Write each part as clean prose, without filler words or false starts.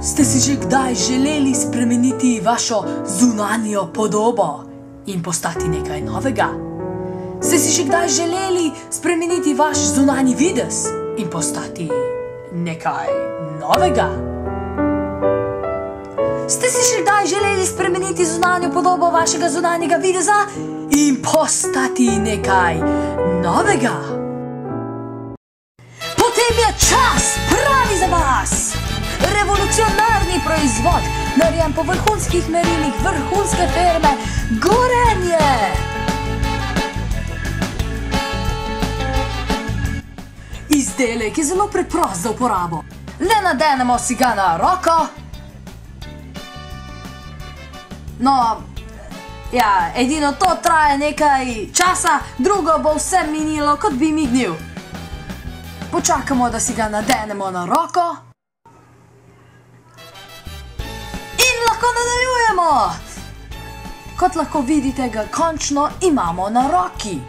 Ste si že kdaj želeli spremeniti vašo zunanjo podobo in postati nekaj novega? Ste si že kdaj želeli spremeniti vaš zunanji videz in postati nekaj novega? Ste si že kdaj želeli spremeniti zunanjo podobo vašega zunanjega videza in postati nekaj novega? Potem je čas pravi za vas! Revolucionarni proizvod, narejen po vrhunskih merilih vrhunske firme Gorenje! Izdelek je zelo preprost za uporabo. Le nadenemo si ga na roko. No, ja, edino to traja nekaj časa, drugo bo vse minilo, kot bi mignil. Počakamo, da si ga nadenemo na roko. In lahko nadaljujemo! Kot lahko vidite, ga končno imamo na roki.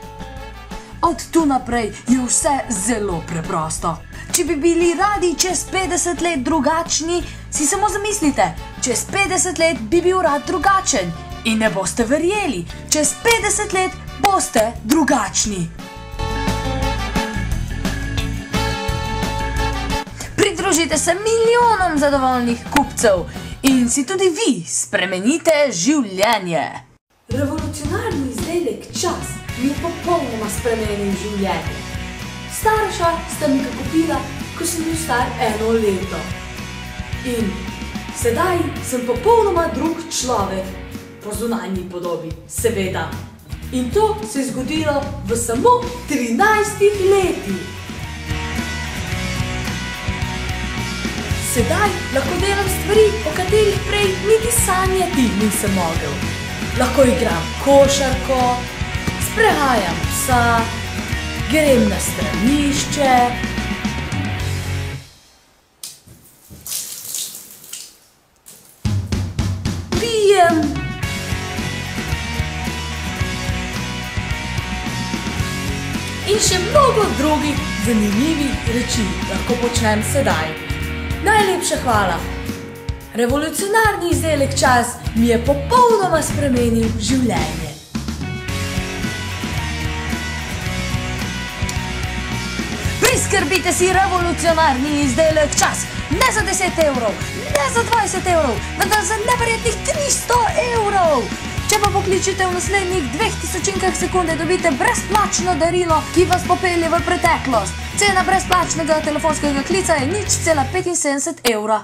Od tu naprej je vse zelo preprosto. Če bi bili radi čez 50 let drugačni, si samo zamislite, čez 50 let bi bil rad drugačen. In ne boste verjeli, čez 50 let boste drugačni. Pridružite se milijonom zadovoljnih kupcev in si tudi vi spremenite življenje. Revolucionarni izdelek Čas mi je popolnoma spremenil življenje. Starša sta mi ga kupila, ko sem bil star 1 leto. In sedaj sem popolnoma drug človek, po zunanji podobi, seveda. In to se je zgodilo v samo 13 letih. Sedaj lahko delam stvari, o katerih prej niti sanjati nisem mogel. Lahko igram košarko, sprehajam psa, grem na stranišče. Pijem. In še mnogo drugih zanimivih reči lahko počnem sedaj. Najlepša hvala! Revolucionarni izdelek Čas mi je popolnoma spremenil življenje. Priskrbite si revolucionarni izdelek Čas! Ne za 10 evrov, ne za 20 evrov, vendar za neverjetnih 300 evrov! Če pa pokličite v naslednjih 2000 sekunde, dobite brezplačno darilo, ki vas popelje v preteklost. Cena brezplačnega telefonskega klica je 0,75 evra.